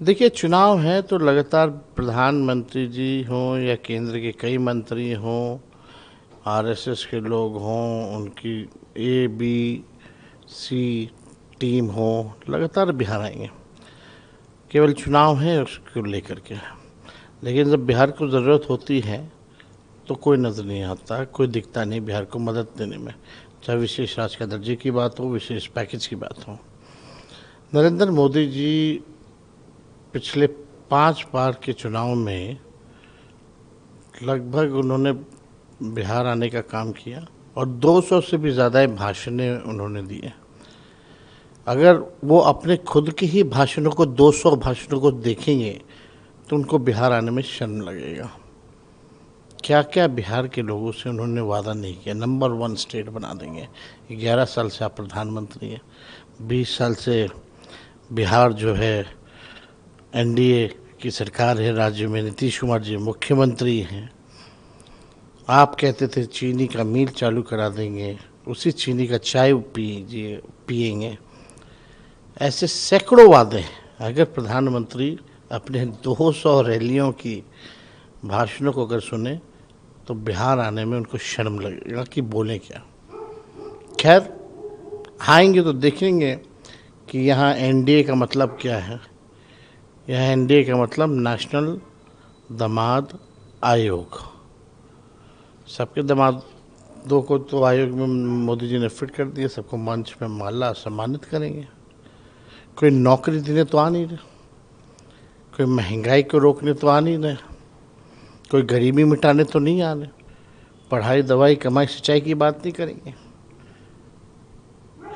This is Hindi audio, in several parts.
देखिए, चुनाव है तो लगातार प्रधानमंत्री जी हों या केंद्र के कई मंत्री हों, आरएसएस के लोग हों, उनकी ए बी सी टीम हो, लगातार बिहार आएंगे। केवल चुनाव है उसको लेकर के। लेकिन जब बिहार को ज़रूरत होती है तो कोई नज़र नहीं आता, कोई दिखता नहीं बिहार को मदद देने में, चाहे विशेष राज का दर्जे की बात हो, विशेष पैकेज की बात हो। नरेंद्र मोदी जी पिछले 5 बार के चुनाव में लगभग उन्होंने बिहार आने का काम किया और 200 से भी ज़्यादा भाषणें उन्होंने दिए। अगर वो अपने खुद के ही भाषणों को 200 भाषणों को देखेंगे तो उनको बिहार आने में शर्म लगेगा। क्या क्या बिहार के लोगों से उन्होंने वादा नहीं किया। नंबर 1 स्टेट बना देंगे। 11 साल से आप प्रधानमंत्री हैं, 20 साल से बिहार जो है एनडीए की सरकार है, राज्य में नीतीश कुमार जी मुख्यमंत्री हैं। आप कहते थे चीनी का मिल चालू करा देंगे, उसी चीनी का चाय पिएंगे। ऐसे सैकड़ों वादे। अगर प्रधानमंत्री अपने 200 रैलियों की भाषणों को अगर सुने तो बिहार आने में उनको शर्म लगेगा कि बोले क्या। खैर, आएंगे तो देखेंगे कि यहाँ एनडीए का मतलब क्या है। यह एनडीए का मतलब नेशनल दामाद आयोग। सबके दामादों को तो आयोग में मोदी जी ने फिट कर दिया, सबको मंच में माला सम्मानित करेंगे। कोई नौकरी देने तो आ नहीं रहे, कोई महंगाई को रोकने तो आ नहीं रहे, कोई गरीबी मिटाने तो नहीं आ रहे, पढ़ाई दवाई कमाई सिंचाई की बात नहीं करेंगे।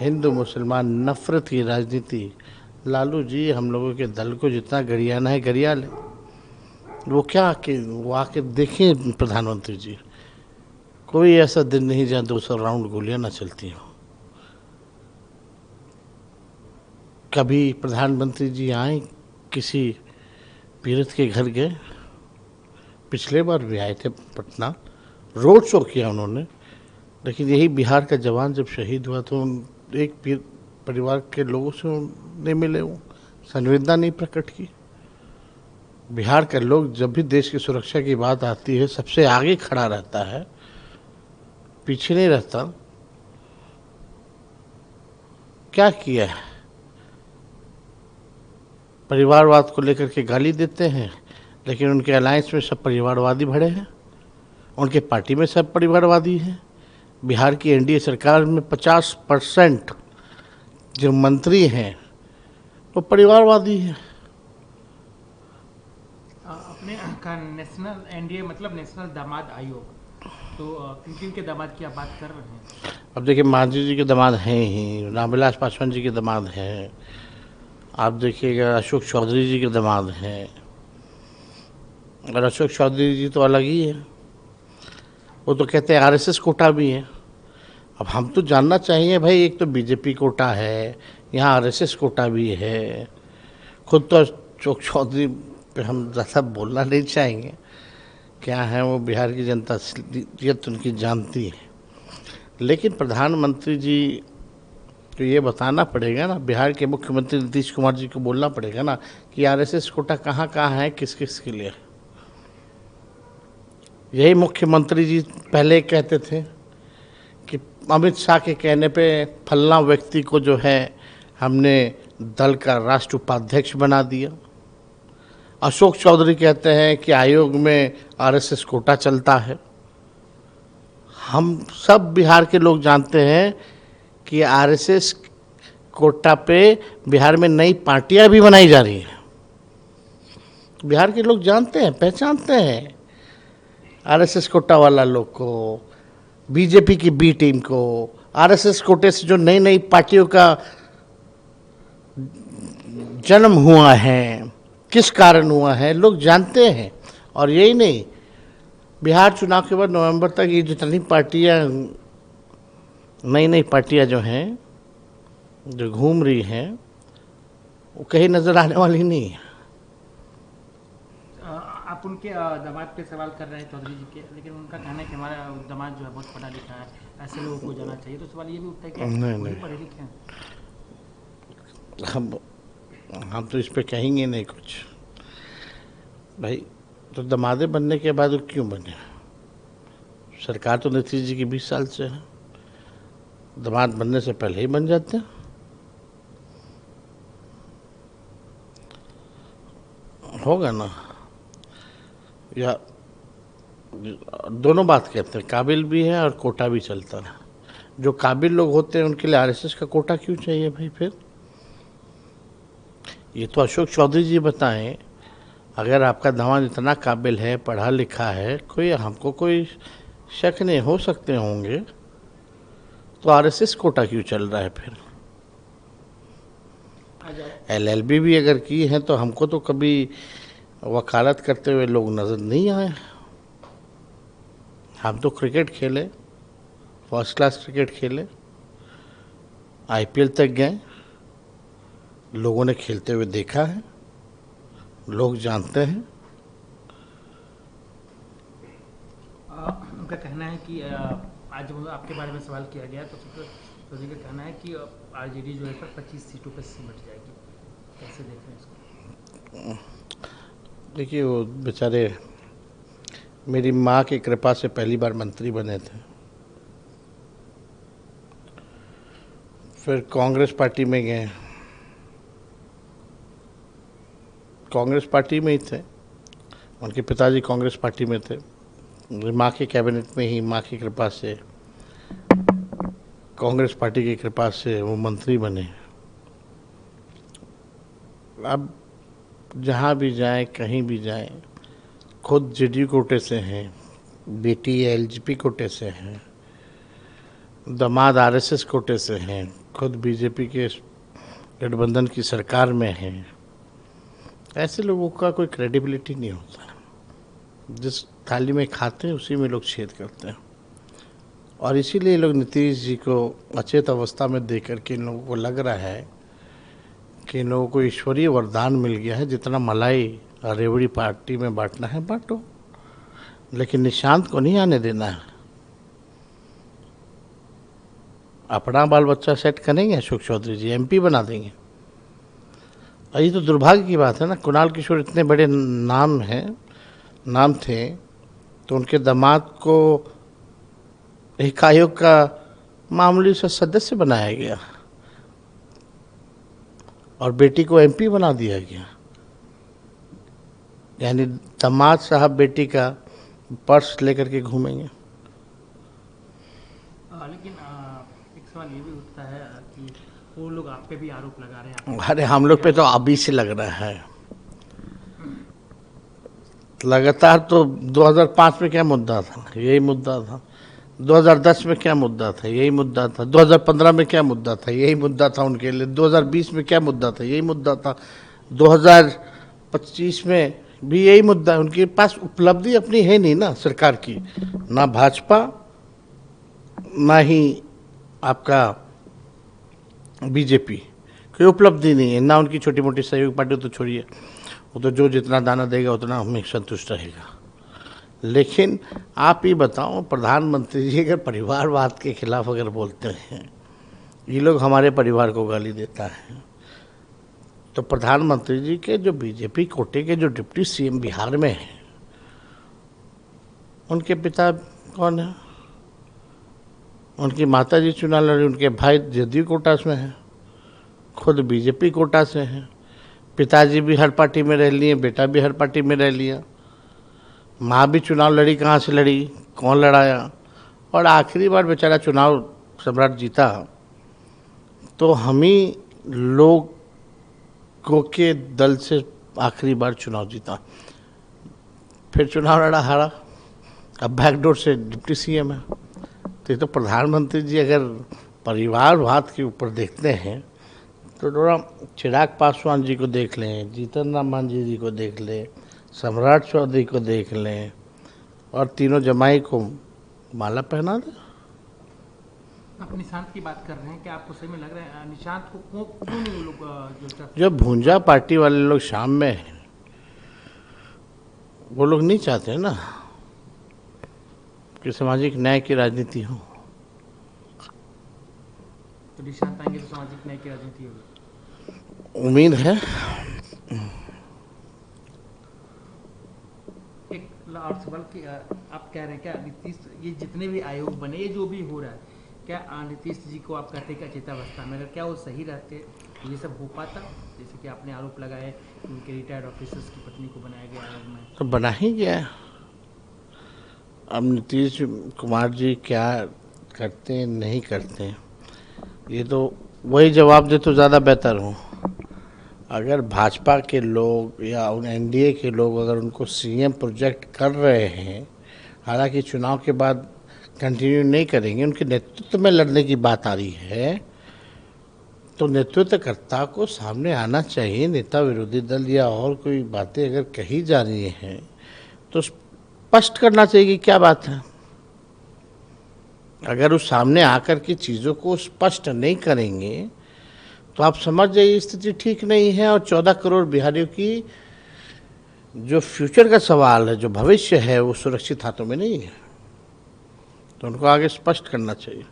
हिंदू मुसलमान नफरत की राजनीति। लालू जी हम लोगों के दल को जितना गरियाना है गरिया ले। वो आके देखें प्रधानमंत्री जी, कोई ऐसा दिन नहीं जहाँ 200 राउंड गोलियां ना चलती हो। कभी प्रधानमंत्री जी आए, किसी पीड़ित के घर गए। पिछले बार भी आए थे पटना, रोड शो किया उन्होंने। लेकिन यही बिहार का जवान जब शहीद हुआ तो एक परिवार के लोगों से नहीं मिले, वो संवेदना नहीं प्रकट की। बिहार के लोग जब भी देश की सुरक्षा की बात आती है सबसे आगे खड़ा रहता है, पीछे नहीं रहता। क्या किया है? परिवारवाद को लेकर के गाली देते हैं, लेकिन उनके अलायंस में सब परिवारवादी भरे हैं, उनके पार्टी में सब परिवारवादी हैं। बिहार की एनडीए सरकार में 50% जो मंत्री हैं वो परिवारवादी हैं। अपने का नेशनल एनडीए मतलब नेशनल दामाद आयोग, तो किन किन के दामाद की आप बात कर रहे हैं? अब देखिए, मांझी जी के दामाद हैं ही, रामविलास पासवान जी के दामाद हैं, आप देखिएगा अशोक चौधरी जी के दामाद हैं। और अशोक चौधरी जी तो अलग ही है, वो तो कहते हैं आरएसएस कोटा भी है। अब हम तो जानना चाहिए भाई, एक तो बीजेपी कोटा है, यहाँ आरएसएस कोटा भी है। खुद तो अशोक चौधरी पे हम ज़्यादा बोलना नहीं चाहेंगे, क्या है वो बिहार की जनता असलियत उनकी जानती है। लेकिन प्रधानमंत्री जी तो ये बताना पड़ेगा ना, बिहार के मुख्यमंत्री नीतीश कुमार जी को बोलना पड़ेगा ना कि आरएसएस कोटा कहाँ कहाँ है, किस किस के लिए। यही मुख्यमंत्री जी पहले कहते थे कि अमित शाह के कहने पे फलना व्यक्ति को जो है हमने दल का राष्ट्र उपाध्यक्ष बना दिया। अशोक चौधरी कहते हैं कि आयोग में आरएसएस कोटा चलता है। हम सब बिहार के लोग जानते हैं कि आरएसएस कोटा पे बिहार में नई पार्टियां भी बनाई जा रही हैं। बिहार के लोग जानते हैं, पहचानते हैं आरएसएस कोटा वाला लोग को, बीजेपी की बी टीम को। आरएसएस कोटे से जो नई नई पार्टियों का जन्म हुआ है, किस कारण हुआ है, लोग जानते हैं। और यही नहीं, बिहार चुनाव के बाद नवंबर तक ये जितनी पार्टियां, नई नई पार्टियां जो हैं, जो घूम रही हैं, वो कहीं नजर आने वाली नहीं है। आप उनके दामाद पे सवाल कर रहे हैं चौधरी जी के, लेकिन उनका कहना है कि हमारा दामाद जो है बहुत पढ़ा लिखा है, ऐसे लोगों को जाना चाहिए। तो सवाल ये भी उठता है कि नहीं वही नहीं, पढ़े लिखे हैं। हम हम तो इस पे कहेंगे नहीं कुछ भाई। तो दमादे बनने के बाद वो क्यों बने? सरकार तो नीतीश जी की 20 साल से है, दामाद बनने से पहले ही बन जाते हैं। होगा ना, या दोनों बात कहते हैं, काबिल भी है और कोटा भी चलता है। जो काबिल लोग होते हैं उनके लिए आरएसएस का कोटा क्यों चाहिए भाई? फिर ये तो अशोक चौधरी जी बताएं, अगर आपका दामाद इतना काबिल है, पढ़ा लिखा है, कोई हमको कोई शक नहीं, हो सकते होंगे, तो आरएसएस कोटा क्यों चल रहा है? फिर एलएलबी भी अगर की है तो हमको तो कभी वकालत करते हुए लोग नजर नहीं आए। हम तो क्रिकेट खेले, फर्स्ट क्लास क्रिकेट खेले, आईपीएल तक गए, लोगों ने खेलते हुए देखा है, लोग जानते हैं। उनका कहना है कि आज जब आपके बारे में सवाल किया गया तो चौधरी का कहना है कि आरजेडी जो है पर 25 सीटों पर सिमट जाएगी, कैसे देख रहे हैं इसको? देखिए, वो बेचारे मेरी माँ की कृपा से पहली बार मंत्री बने थे, फिर कांग्रेस पार्टी में गए, कांग्रेस पार्टी में ही थे, उनके पिताजी कांग्रेस पार्टी में थे, माँ के कैबिनेट में ही माँ की कृपा से, कांग्रेस पार्टी की कृपा से वो मंत्री बने। अब जहाँ भी जाएं, कहीं भी जाएं, खुद जेडीयू कोटे से हैं, बेटी एलजेपी कोटे से हैं, दामाद आरएसएस कोटे से हैं, खुद बीजेपी के गठबंधन की सरकार में हैं। ऐसे लोगों का कोई क्रेडिबिलिटी नहीं होता। जिस थाली में खाते हैं उसी में लोग छेद करते हैं, और इसीलिए लोग नीतीश जी को अचेत अवस्था में देख करके इन लोगों को लग रहा है कि इन लोगों को ईश्वरीय वरदान मिल गया है, जितना मलाई और रेवड़ी पार्टी में बांटना है बांटो, लेकिन निशांत को नहीं आने देना है। अपना बाल बच्चा सेट करेंगे अशोक चौधरी जी, एमपी बना देंगे। और ये तो दुर्भाग्य की बात है ना, कुणाल किशोर इतने बड़े नाम थे, तो उनके दामाद को एक आयोग का मामूली सा सदस्य बनाया गया और बेटी को एमपी बना दिया गया। यानी दामाद साहब बेटी का पर्स लेकर के घूमेंगे। लेकिन एक सवाल ये भी उठता है कि वो लोग आप पे भी आरोप लगा रहे हैं। अरे हम लोग पे तो अभी से लग रहा है लगातार। तो 2005 में क्या मुद्दा था? यही मुद्दा था। 2010 में क्या मुद्दा था? यही मुद्दा था। 2015 में क्या मुद्दा था? यही मुद्दा था उनके लिए। 2020 में क्या मुद्दा था? यही मुद्दा था। 2025 में भी यही मुद्दा है। उनके पास उपलब्धि अपनी है नहीं ना सरकार की, ना भाजपा ना ही आपका बीजेपी, कोई उपलब्धि नहीं है ना। उनकी छोटी मोटी सहयोगी पार्टी तो छोड़िए, वो तो जो जितना दाना देगा उतना हमें संतुष्ट रहेगा। लेकिन आप ही बताओ, प्रधानमंत्री जी अगर परिवारवाद के खिलाफ अगर बोलते हैं, ये लोग हमारे परिवार को गाली देता है, तो प्रधानमंत्री जी के जो बीजेपी कोटे के जो डिप्टी सीएम बिहार में हैं, उनके पिता कौन है? उनकी माता जी चुनाव लड़ी, उनके भाई जदयू कोटा में हैं, खुद बीजेपी कोटा से हैं। पिताजी भी हर पार्टी में रह लिए, बेटा भी हर पार्टी में रह लिया, माँ भी चुनाव लड़ी, कहाँ से लड़ी, कौन लड़ाया, और आखिरी बार बेचारा चुनाव सम्राट जीता तो हम ही लोगों के दल से आखिरी बार चुनाव जीता, फिर चुनाव लड़ा, हारा, अब बैकडोर से डिप्टी सीएम है। तो ये तो प्रधानमंत्री जी अगर परिवारवाद के ऊपर देखते हैं तो थोड़ा चिराग पासवान जी को देख लें, जीतन राम मांझी जी को देख लें, सम्राट चौधरी को देख लें, और तीनों जमाई को माला पहना दें। आप निशांत की बात कर रहे हैं, क्या आपको सही में लग रहा है निशांत को क्यों नहीं लोग जो भूंजा पार्टी वाले लोग शाम में हैं, वो लोग नहीं चाहते ना कि सामाजिक न्याय की राजनीति हो। तो निशांत आएंगे तो सामाजिक न्याय की राजनीति होगी। उम्मीद है। एक और सवाल कि आप कह रहे हैं क्या नीतीश, ये जितने भी आयोग बने, ये जो भी हो रहा है, क्या नीतीश जी को आप कहते हैं कि अचेतावस्था में, अगर क्या वो सही रहते तो ये सब हो पाता? जैसे कि आपने आरोप लगाए कि उनके रिटायर्ड ऑफिसर्स की पत्नी को बनाया गया आयोग में। तो बना ही गया है। अब नीतीश कुमार जी क्या करते हैं नहीं करते हैं, ये तो वही जवाब दे तो ज़्यादा बेहतर हूँ। अगर भाजपा के लोग या उन एनडीए के लोग अगर उनको सीएम प्रोजेक्ट कर रहे हैं, हालांकि चुनाव के बाद कंटिन्यू नहीं करेंगे, उनके नेतृत्व में लड़ने की बात आ रही है, तो नेतृत्वकर्ता को सामने आना चाहिए। नेता विरोधी दल या और कोई बातें अगर कही जा रही हैं तो स्पष्ट करना चाहिए कि क्या बात है। अगर उस सामने आकर के चीज़ों को स्पष्ट नहीं करेंगे तो आप समझ जाइए स्थिति ठीक नहीं है। और 14 करोड़ बिहारियों की जो फ्यूचर का सवाल है, जो भविष्य है, वो सुरक्षित हाथों में नहीं है। तो उनको आगे स्पष्ट करना चाहिए।